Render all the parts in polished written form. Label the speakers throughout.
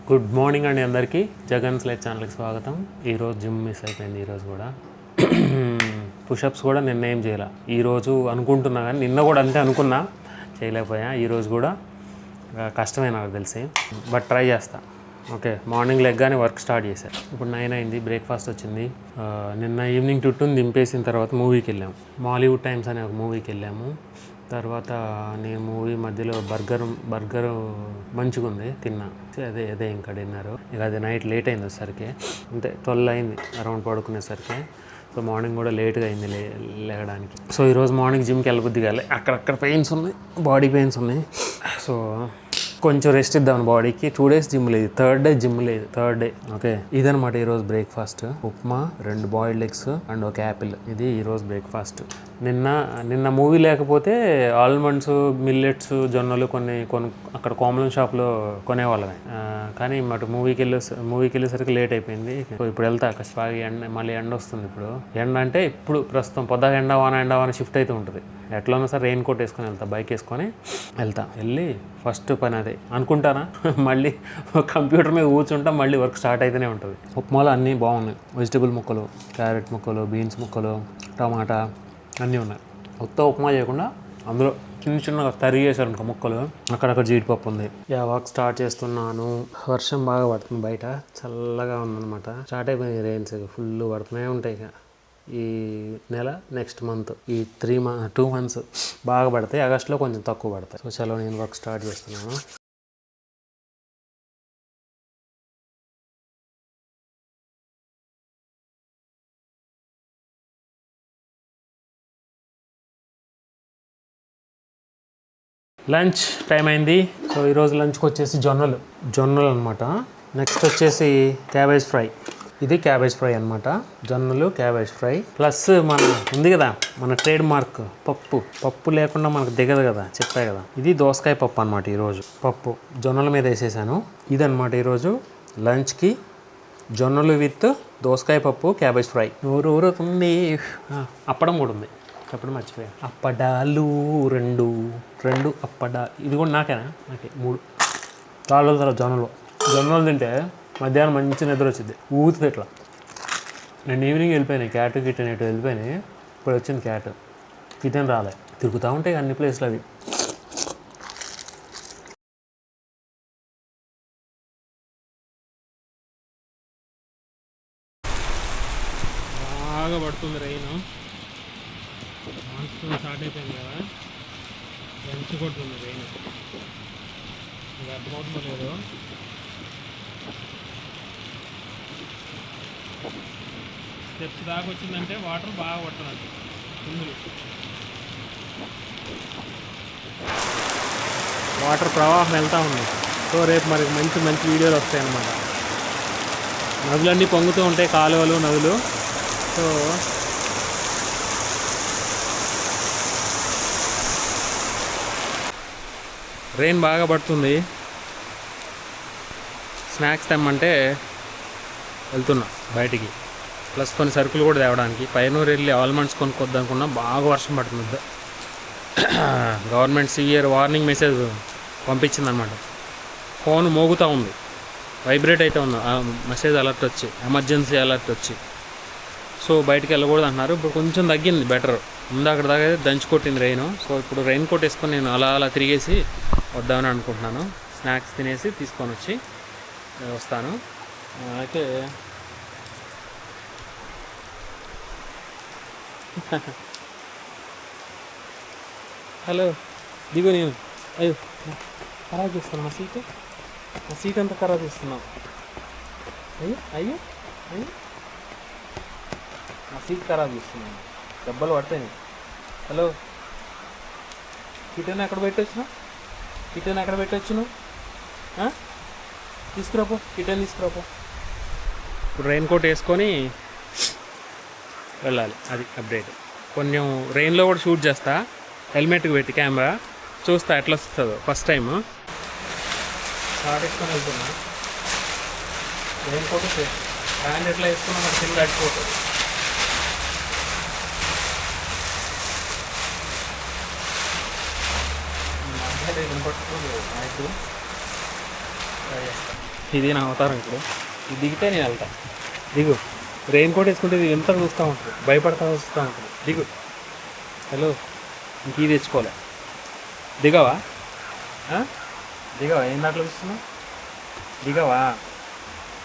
Speaker 1: Good morning అండి అందరికీ. Jagan's life ఛానల్కి స్వాగతం. ఈరోజు జిమ్ మిస్ అయిపోయింది. ఈరోజు కూడా పుషప్స్ కూడా నిన్న ఏం చేయాల. ఈరోజు అనుకుంటున్నా కానీ నిన్న కూడా అంతే అనుకున్నా, చేయలేకపోయా. ఈరోజు కూడా కష్టమే నాకు తెలిసి, బట్ ట్రై చేస్తా. ఓకే, మార్నింగ్ లెగ్గానే వర్క్ స్టార్ట్ చేశాను. ఇప్పుడు 9 అయింది, బ్రేక్ఫాస్ట్ వచ్చింది. నిన్న ఈవినింగ్ టుట్టుని దింపేసిన తర్వాత మూవీకి వెళ్ళాము. మాలీవుడ్ టైమ్స్ అనే ఒక మూవీకి వెళ్ళాము. తర్వాత నేను మూవీ మధ్యలో బర్గర్ మంచిగా ఉంది, తిన్నా. అదే ఇంకా డిన్నర్. ఇక అది నైట్ లేట్ అయింది వచ్చేసరికి, అంతే 12 అయింది అరౌండ్ పడుకునేసరికి. సో మార్నింగ్ కూడా లేట్గా అయింది లేగడానికి. సో ఈరోజు మార్నింగ్ జిమ్కి వెళ్ళబుద్ది కాలే, అక్కడక్కడ పెయిన్స్ ఉన్నాయి, బాడీ పెయిన్స్ ఉన్నాయి. సో కొంచెం రెస్ట్ ఇద్దామని బాడీకి. 2 days జిమ్ లేదు, థర్డ్ డే. ఓకే, ఇదనమాట ఈరోజు breakfast. Upma, 2 boiled eggs and ఒక యాపిల్. ఇది ఈరోజు బ్రేక్ఫాస్ట్. నిన్న మూవీ లేకపోతే ఆల్మండ్స్, మిల్లెట్స్, జొన్నలు కొన్ని అక్కడ కోమలం షాప్లో కొనేవాళ్ళమే. కానీ మూవీకి వెళ్ళేసరికి లేట్ అయిపోయింది. ఇప్పుడు వెళ్తా కష్టపడి. మళ్ళీ ఎండ వస్తుంది. ఇప్పుడు అంటే ఇప్పుడు ప్రస్తుతం పొద్దుగా ఎండవాన షిఫ్ట్ అయితే ఉంటుంది. ఎట్లన్నా సరే రెయిన్ కోట్ వేసుకొని వెళ్తా, బైక్ వేసుకొని వెళ్ళి ఫస్ట్ పని అదే అనుకుంటానా. మళ్ళీ కంప్యూటర్ మీద కూర్చుంటా, మళ్ళీ వర్క్ స్టార్ట్ అయితేనే ఉంటుంది. ఉప్మాలో అన్నీ బాగున్నాయి. వెజిటబుల్ ముక్కలు, క్యారెట్ ముక్కలు, బీన్స్ ముక్కలు, టమాటా అన్నీ ఉన్నాయి. మొత్తం ఉప్మా చేయకుండా అందులో చిన్నగా తరిగేశారు ఇంకా ముక్కలు. అక్కడక్కడ జీడిపప్పు ఉంది. వర్క్ స్టార్ట్ చేస్తున్నాను. వర్షం బాగా పడుతుంది, బయట చల్లగా ఉందన్నమాట. స్టార్ట్ అయిపోయింది రెయిన్స్, ఫుల్ పడుతూనే ఉంటాయి. ఇక ఈ నెల, నెక్స్ట్ మంత్, ఈ 2 months బాగా పడతాయి. ఆగస్టులో కొంచెం తక్కువ పడతాయి. సో చలో నేను వర్క్ స్టార్ట్ చేస్తున్నాను. లంచ్ టైం అయింది. సో ఈరోజు లంచ్కి వచ్చేసి జొన్నలు అనమాట. నెక్స్ట్ వచ్చేసి క్యాబేజ్ ఫ్రై. ఇది క్యాబేజ్ ఫ్రై అనమాట. జొన్నలు, క్యాబేజ్ ఫ్రై ప్లస్ మన ఉంది కదా మన ట్రేడ్ మార్క్ పప్పు లేకుండా మనకు దిగదు కదా, చెప్పాయి కదా. ఇది దోసకాయ పప్పు అనమాట. ఈరోజు పప్పు జొన్నల మీద వేసేసాను. ఇదనమాట ఈరోజు లంచ్కి. జొన్నలు విత్ దోసకాయ పప్పు, క్యాబేజ్ ఫ్రై. ఊరుతుంది. అప్పడం కూడా ఉంది, చెప్పడం మర్చిపోయా. అప్పడాలు రెండు అప్పడాలు. ఇది కూడా నాకేనా? నాకే 3 చాలా తర్వాత జొన్నలు తింటే మధ్యాహ్నం మంచి నిద్ర వచ్చింది, ఊతుంది ఇట్లా. నేను ఈవినింగ్ వెళ్ళిపోయినాయి, కిటెన్ ఎటు వెళ్ళిపోయినాయి. ఇప్పుడు వచ్చింది క్యాట్, కిటెన్ రాలే. తిరుగుతూ ఉంటాయి అన్ని ప్లేస్లు అవి. బాగా పడుతుంది రెయిన్. మాన్సూన్ స్టార్ట్ అయిపోయింది కదా, దంచి కొడుతుంది రెయిన్. ఇది అర్థమవుతుందో లేదో. స్టెప్స్ దాకా వచ్చిందంటే వాటర్ బాగా పడుతుంది. కుందులు వాటర్ ప్రవాహం వెళ్తూ ఉంది. సో రేపు మనకి మంచి వీడియోలు వస్తాయి అన్నమాట. నదులన్నీ పొంగుతూ ఉంటాయి, కాలువలు, నదులు. సో రెయిన్ బాగా పడుతుంది. స్నాక్స్ తెమ్మంటే వెళ్తున్నా బయటికి, ప్లస్ కొన్ని సరుకులు కూడా తేవడానికి. పైనూరు వెళ్ళి ఆల్మండ్స్ కొనుక్కొద్దనుకున్నా, బాగా వర్షం పడుతుంది. గవర్నమెంట్ సివియర్ వార్నింగ్ మెసేజ్ పంపించిందనమాట. ఫోన్ మోగుతూ ఉంది, వైబ్రేట్ అయితే ఉంది మెసేజ్ అలర్ట్ వచ్చి, ఎమర్జెన్సీ అలర్ట్ వచ్చి. సో బయటికి వెళ్ళకూడదు అంటున్నారు. ఇప్పుడు కొంచెం తగ్గింది, బెటర్. ముందు అక్కడ దాకా దంచి కొట్టింది రెయిన్. సో ఇప్పుడు రెయిన్ కోట్ వేసుకొని నేను అలా తిరిగేసి వద్దామని అనుకుంటున్నాను. స్నాక్స్ తినేసి తీసుకొని వచ్చి వస్తాను. అయితే హలో, దిగు. నేను అయ్యో ఖరాబ్ చేస్తాను నా సీట్ అంతా ఖరాబ్ చేస్తున్నావు. అయ్యో నా సీట్ ఖరాబ్ చేస్తున్నాను, దెబ్బలు పడతాయి. హలో, కిటెన్ ఎక్కడ పెట్టొచ్చు నువ్వు? తీసుకురాపో, కిటెన్ తీసుకురాపో. ఇప్పుడు రెయిన్ కోట్ వేసుకొని వెళ్ళాలి, అది అప్డేట్. కొంచెం రెయిన్లో కూడా షూట్ చేస్తా, హెల్మెట్కి పెట్టి కెమెరా చూస్తా ఎట్లా వస్తుందో. ఫస్ట్ టైం షార్ట్ వేసుకొని వెళ్తున్నా. రెయిన్ కోట్ హ్యాండ్ ఎట్లా వేసుకున్నా మనకి కింద అడిపోతుంది. మధ్య రెయిన్ పట్టుకోలేదు నైట్ ట్రై చేస్తాను. ఇది నా అవతారం ఇప్పుడు. ఇది దిగితే నేను వెళ్తా. దిగు. రెయిన్ కోట్ వేసుకుంటే ఇది ఎంత చూస్తూ ఉంటుంది, భయపడతా చూస్తూ ఉంటుంది. దిగు. హలో, ఇంక ఇది తెచ్చుకోలే. దిగవా? దిగవా? ఏం దాంట్లో చూస్తున్నావు? దిగవా?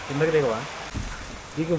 Speaker 1: కిందకి దిగవా? దిగు.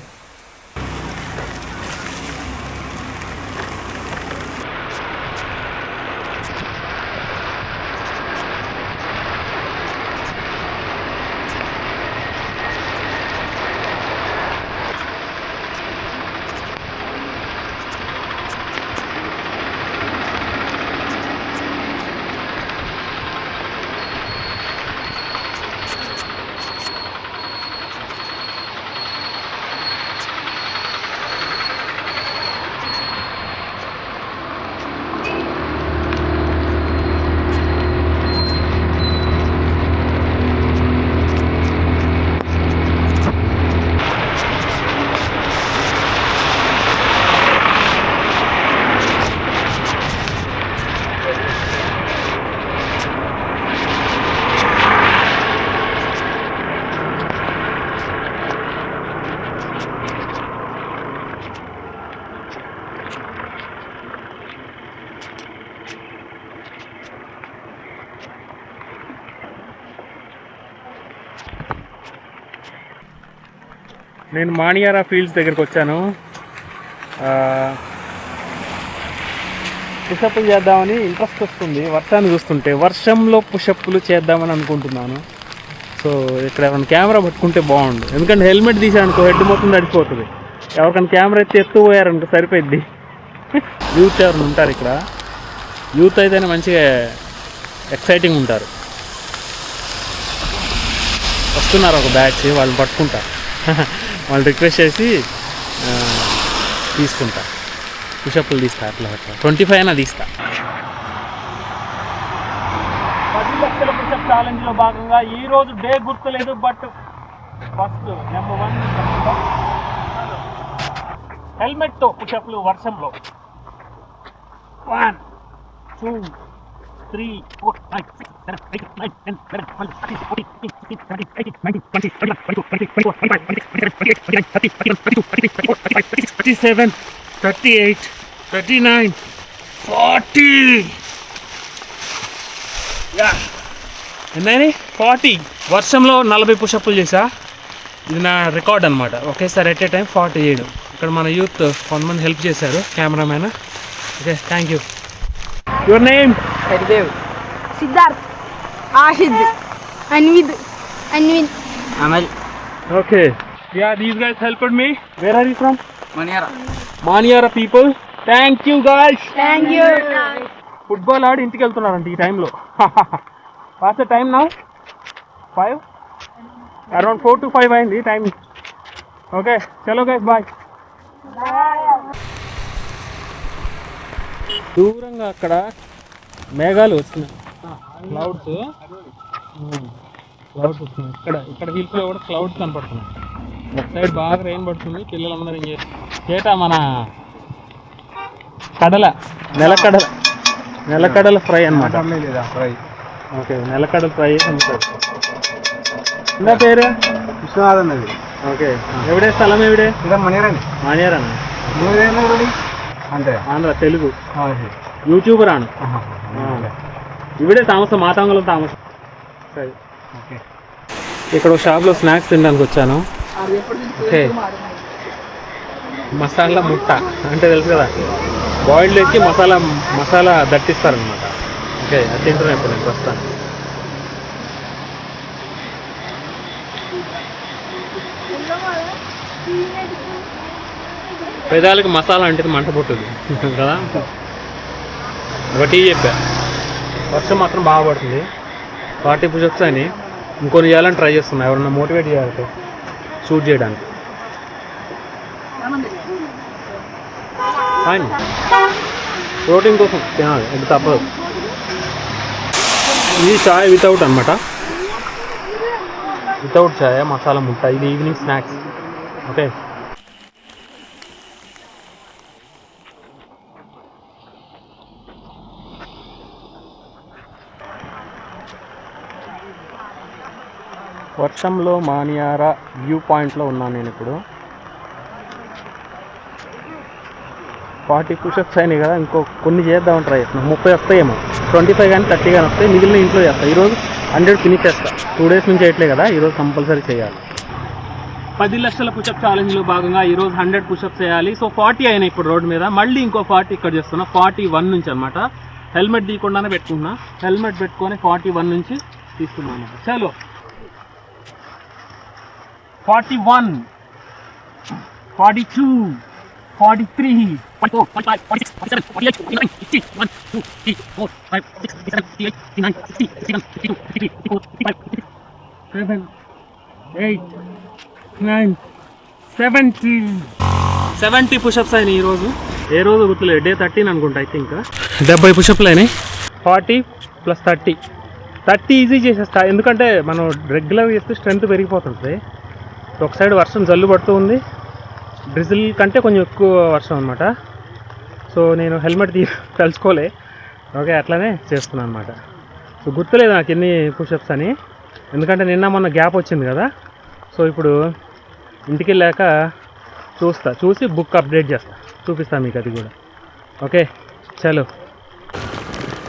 Speaker 1: నేను మానియారా ఫీల్డ్స్ దగ్గరికి వచ్చాను. పుషప్లు చేద్దామని ఇంట్రెస్ట్ వస్తుంది వర్షాన్ని చూస్తుంటే. వర్షంలో పుషప్లు చేద్దామని అనుకుంటున్నాను. సో ఇక్కడ ఎవరైనా కెమెరా పట్టుకుంటే బాగుండు, ఎందుకంటే హెల్మెట్ తీసానుకో హెడ్ మొత్తం తడిపోతుంది. ఎవరికైనా కెమెరా ఎత్తుపోయారనుకో సరిపోద్ది. యూత్ ఎవరైనా ఉంటారు ఇక్కడ, యూత్ అయితేనే మంచిగా ఎక్సైటింగ్ ఉంటారు. వస్తున్నారు ఒక బ్యాచ్, వాళ్ళని పట్టుకుంటా. వాళ్ళు రిక్వెస్ట్ చేసి తీసుకుంటా, పుషప్లు తీస్తా. అట్లా 25 అయినా తీస్తా. 10 లక్షల పుషప్ ఛాలెంజ్లో భాగంగా ఈరోజు డే గుర్తులేదు, బట్ ఫస్ట్ నెంబర్ 1 హెల్మెట్తో పుషప్లు వర్షంలో. 1 2 3 4 5 6 7 8 9 10 11 12 13 14 15 16 17 18 19 20 21 22 23 24 25 26 27 28 29 30 31 32 33 34 35 36 37 38 39 40. ఎన్నైనా 40 వర్షంలో 40 పుషప్లు చేసా. ఇది నా రికార్డ్ అనమాట. ఒకేసారి ఎట్ ఏ టైం 40 చేయడం. ఇక్కడ మన యూత్ కొంతమంది హెల్ప్ చేశారు, cameraman. Okay, thank you. Your name?
Speaker 2: Haridev, Siddharth, Ashid, Anvid, Anvin, Amal.
Speaker 1: Okay, yeah, these guys helped me. Where are you from?
Speaker 2: Maniyara.
Speaker 1: Maniyara people, thank you guys.
Speaker 2: Thank you.
Speaker 1: Football ఆడి ఇంటికి వెళ్తున్నారంట ఈ టైంలో. What's the time now? 5, around 4 to 5 అయింది time. Okay, చలో guys, bye. దూరంగా అక్కడ మేఘాలు వచ్చినాయి, క్లౌడ్స్ వచ్చినాయి. ఇక్కడ హిల్స్లో కూడా క్లౌడ్స్ కనపడుతున్నాయి. ఒక సైడ్ బాగా రెయిన్ పడుతుంది. పిల్లలందరూ ఏం చేట మన నెలకడల ఫ్రై అనమాట. ఓకే, నెలకడల ఫ్రై అమ్ముతారు. నా పేరు
Speaker 2: విశ్వనాథ్ అన్నది.
Speaker 1: ఓకే, ఎవిడే స్థలం ఎవిడే? మానియారానా?
Speaker 2: అంటే
Speaker 1: ఆంధ్ర తెలుగు యూట్యూబర్ ఆను. ఇవిడే తామసం, మాతాంగంలో తామసం. సరే, ఓకే. ఇక్కడ ఒక షాప్లో స్నాక్స్ తినడానికి వచ్చాను. ఓకే, మసాలా ముట్ట అంటే తెలుసు కదా, బాయిల్డ్ ఎక్కి మసాలా దట్టిస్తారనమాట. ఓకే, అది తింటున్నాను ఇప్పుడు నేను ప్రస్తుతాను. పెదాలకు మసాలా అంటే మంట పుట్టుద్ది కదా. ఒక టీ చెప్పా, వర్షం మాత్రం బాగా పడుతుంది. 40 పుషప్స్ అని ఇంకొన్ని చేయాలని ట్రై చేస్తున్నా. ఎవరన్నా మోటివేట్ చేయాలి షూట్ చేయడానికి. ఫైన్, ప్రోటీన్ కోసం తినాలి, అది తప్పదు. ఇది చాయ్ వితౌట్ అనమాట, వితౌట్ చాయ్ మసాలా ముట్ట. ఇది ఈవినింగ్ స్నాక్స్. ఓకే, వర్షంలో మానియారా వ్యూ పాయింట్లో ఉన్నాను నేను ఇప్పుడు. 40 పుషప్స్ అయినాయి కదా, ఇంకో కొన్ని చేద్దాం ట్రై చేస్తున్నాను. 30 వస్తాయేమో, 25 కానీ 30 కానీ వస్తాయి. మిగిలిన ఇంట్లో చేస్తాను. ఈరోజు 100 ఫినిష్ చేస్తా. 2 డేస్ నుంచి చేయట్లే కదా, ఈరోజు కంపల్సరీ చేయాలి. 10 లక్షల పుషప్ ఛాలెంజ్లో భాగంగా ఈరోజు 100 పుషప్స్ చేయాలి. సో 40 అయినాయి ఇప్పుడు రోడ్డు మీద, మళ్ళీ ఇంకో 40 ఇక్కడ చేస్తున్నా. 41 నుంచి అనమాట. హెల్మెట్ తీయకుండానే పెట్టుకుంటున్నా. హెల్మెట్ పెట్టుకొని 41 నుంచి తీసుకున్నాను అనమాట. చలో 41, 42, 43, 44, 45, 46, 47, 48, 49, 50, 1, 2, 3, 4, 5, 6, 7, 58, 59, 60, 61, 62, 63, 64, 65, 66, 7, 8, 9, 70 పుషప్స్ అయినాయి ఈరోజు. ఏ రోజు గుర్తులేదు, డే 13 అనుకుంటా. ఐ థింక్ 70 పుషప్లు అయినాయి. 40 + 30 ఈజీ చేసేస్తా. ఎందుకంటే మనం రెగ్యులర్గా చేస్తే స్ట్రెంత్ పెరిగిపోతుంది. ఒక సైడ్ వర్షం జల్లు పడుతూ ఉంది, డ్రిజిల్ కంటే కొంచెం ఎక్కువ వర్షం అనమాట. సో నేను హెల్మెట్ తెలుసుకోలే. ఓకే, అట్లానే చేస్తున్నాను అనమాట. సో గుర్తులేదు నాకు ఎన్ని పుషప్స్ అని, ఎందుకంటే నిన్న మొన్న గ్యాప్ వచ్చింది కదా. సో ఇప్పుడు ఇంటికి వెళ్ళాక చూసి బుక్ అప్డేట్ చేస్తా, చూపిస్తాను మీకు అది కూడా. ఓకే చలో.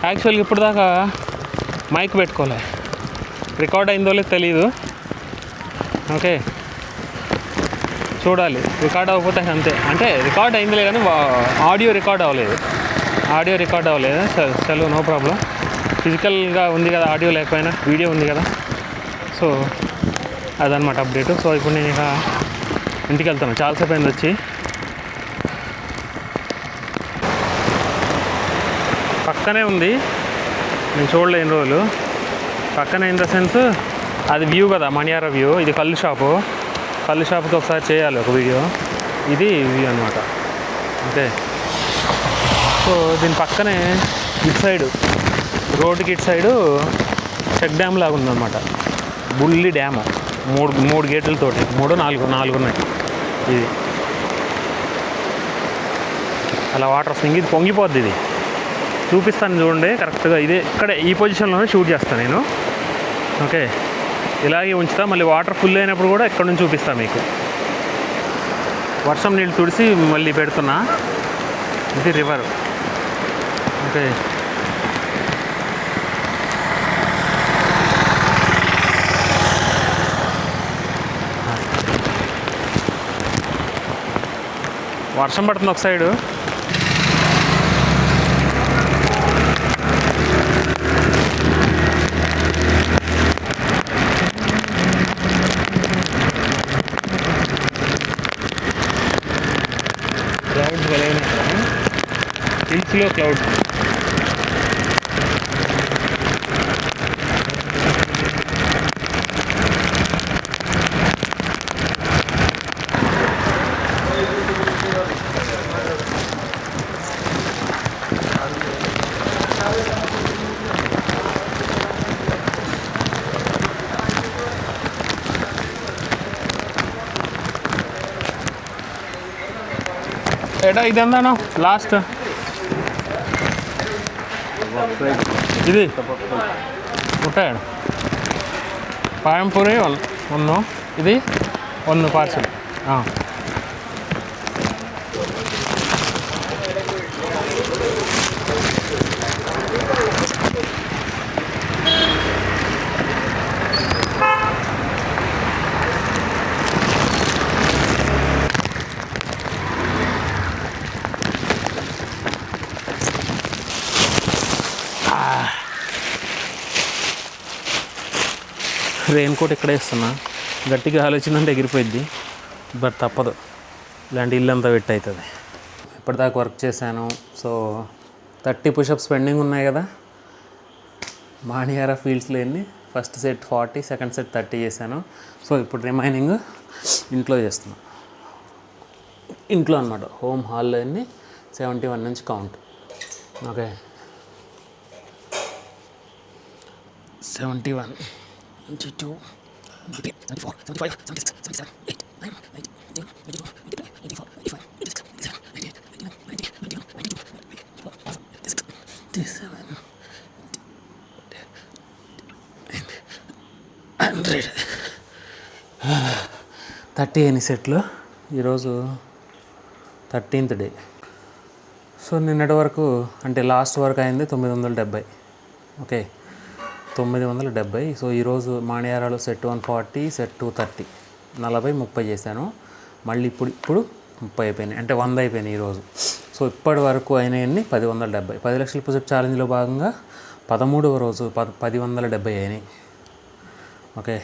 Speaker 1: యాక్చువల్గా ఇప్పుడు దాకా మైక్ పెట్టుకోలే, రికార్డ్ అయిందో లేదో తెలీదు. ఓకే చూడాలి, రికార్డ్ అవ్వకపోతే అంతే. అంటే రికార్డ్ అయిందిలే కానీ ఆడియో రికార్డ్ అవ్వలేదు. చలో నో ప్రాబ్లం. ఫిజికల్గా ఉంది కదా, ఆడియో లేకపోయినా వీడియో ఉంది కదా. సో అదనమాట అప్డేట్. సో ఇప్పుడు నేను ఇక ఇంటికి వెళ్తాను, చాలాసేపు అయింది వచ్చి. పక్కనే ఉంది, నేను చూడలే ఎన్ని రోజులు. పక్కనే ఇన్ ద సెన్స్ అది వ్యూ కదా, మణియారా వ్యూ. ఇది కళ్ళు షాప్కి ఒకసారి చేయాలి ఒక వీడియో. ఇది వ్యూ అనమాట. ఓకే సో దీని పక్కనే ఇటు సైడు, రోడ్డుకి ఇటు సైడు చెక్ డ్యామ్ లాగా ఉందన్నమాట. బుల్లి డ్యాము, మూడు గేట్లతోటి, 4 ఉన్నాయి. ఇది అలా వాటర్ వస్తుంది, ఇది పొంగిపోద్ది. ఇది చూపిస్తాను చూడండి కరెక్ట్గా. ఇదే ఇక్కడే ఈ పొజిషన్లోనే షూట్ చేస్తాను నేను. ఓకే ఇలాగే ఉంచుతా. మళ్ళీ వాటర్ ఫుల్ అయినప్పుడు కూడా ఇక్కడ నుంచి చూపిస్తాను మీకు. వర్షం నీళ్ళు తుడిసి మళ్ళీ పెడుతున్నా. ఇది రివర్. ఓకే వర్షం పడుతుంది ఒక సైడు. క్లౌడ్స్ వెళ్ళిన హిల్స్లో క్లౌడ్స్. ఏటా ఇదేందాను లాస్ట్ ఇది ఉంటాడు. పాయంపూరి 1, ఇది 1 పార్సల్. రెయిన్ కోట్ ఇక్కడే ఇస్తున్నా. గట్టిగా ఆలోచిందంటే ఎగిరిపోయింది, బట్ తప్పదు, ఇలాంటి ఇల్లు అంతా వెట్ అవుతుంది. ఇప్పటిదాకా వర్క్ చేశాను. సో 30 పుషప్స్ పెండింగ్ ఉన్నాయి కదా. మాణియారా ఫీల్డ్స్లో ఎన్ని, ఫస్ట్ సెట్ 40, సెకండ్ సెట్ 30 చేశాను. సో ఇప్పుడు రిమైనింగ్ ఇంట్లో చేస్తున్నా. ఇంట్లో అనమాట, హోమ్ హాల్లో ఎన్ని 71 నుంచి కౌంట్. ఓకే 71, 22, 23, 24, 25, 26, 27, 8, 9, 90, 91, 92, 93, 94, 95, 96, 97, 98, 99, 90, 91, 92, 93, 96, 97, 100. 30 అయిన సెట్లు. ఈరోజు 13th డే. సో నిన్నటి వరకు అంటే లాస్ట్ వరకు అయింది 970. ఓకే, 970. సో ఈరోజు మాణియారాలు సెట్ 140, సెట్ 230, 40, 30 చేశాను. మళ్ళీ ఇప్పుడు 30 అయిపోయినాయి, అంటే 100 అయిపోయినాయి ఈరోజు. సో ఇప్పటి వరకు అయినాయన్ని 1070. 10 లక్షల పుషప్ ఛాలెంజ్లో భాగంగా 13వ రోజు 1070 అయినాయి. ఓకే,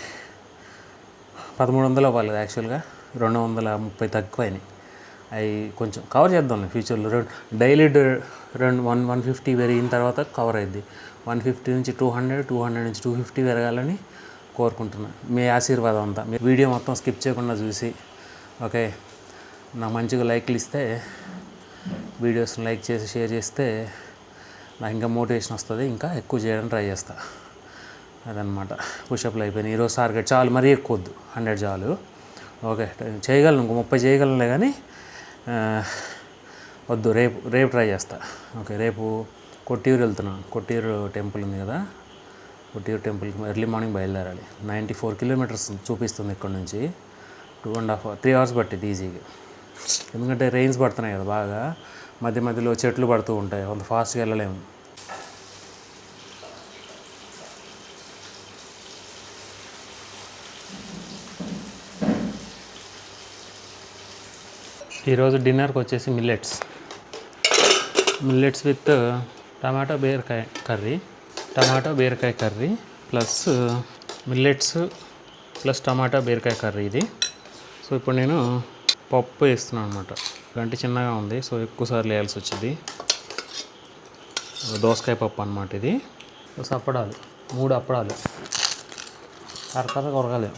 Speaker 1: 1300 అవ్వాలి యాక్చువల్గా, 230 తక్కువ అయినాయి. అవి కొంచెం కవర్ చేద్దాం ఫ్యూచర్లో. డైలీ 150 పెరిగిన తర్వాత కవర్ అయింది. 150 నుంచి 200, 200 నుంచి 250 పెరగాలని కోరుకుంటున్నాను. మీ ఆశీర్వాదం అంతా. మీ వీడియో మొత్తం స్కిప్ చేయకుండా చూసి ఓకే నాకు మంచిగా లైక్లు ఇస్తే, వీడియోస్ని లైక్ చేసి షేర్ చేస్తే నాకు ఇంకా మోటివేషన్ వస్తుంది, ఇంకా ఎక్కువ చేయడానికి ట్రై చేస్తా. అదనమాట. పుషప్లు అయిపోయినాయి. ఈరోజు టార్గెట్ చాలు, మరీ ఎక్కువ వద్దు, 100 చాలు. ఓకే, చేయగలను, ఇంకో 30 చేయగలనులే, కానీ వద్దు, రేపు ట్రై చేస్తా. ఓకే, రేపు కొట్టియూరు వెళ్తున్నాను. కొట్టియూరు టెంపుల్ ఉంది కదా, కొట్టియూరు టెంపుల్కి ఎర్లీ మార్నింగ్ బయలుదేరాలి. 94 కిలోమీటర్స్ చూపిస్తుంది ఇక్కడ నుంచి. 2.5 3 hours పట్టింది ఈజీగా. ఎందుకంటే రెయిన్స్ పడుతున్నాయి కదా బాగా, మధ్య మధ్యలో చెట్లు పడుతూ ఉంటాయి, అంత ఫాస్ట్గా వెళ్ళలేము. ఈరోజు డిన్నర్కి వచ్చేసి మిల్లెట్స్ విత్ టమాటో బీరకాయ కర్రీ ప్లస్ మిల్లెట్స్ ప్లస్ టమాటా బీరకాయ కర్రీ ఇది. సో ఇప్పుడు నేను పప్పు వేస్తున్నాను అనమాట. గంట చిన్నగా ఉంది, సో ఎక్కువసార్లు వేయాల్సి వచ్చింది. దోసకాయ పప్పు అనమాట ఇది. ప్లస్ అప్పడాలు, 3 అప్పడాలు. కరెక్ట్గా కొరగాలి.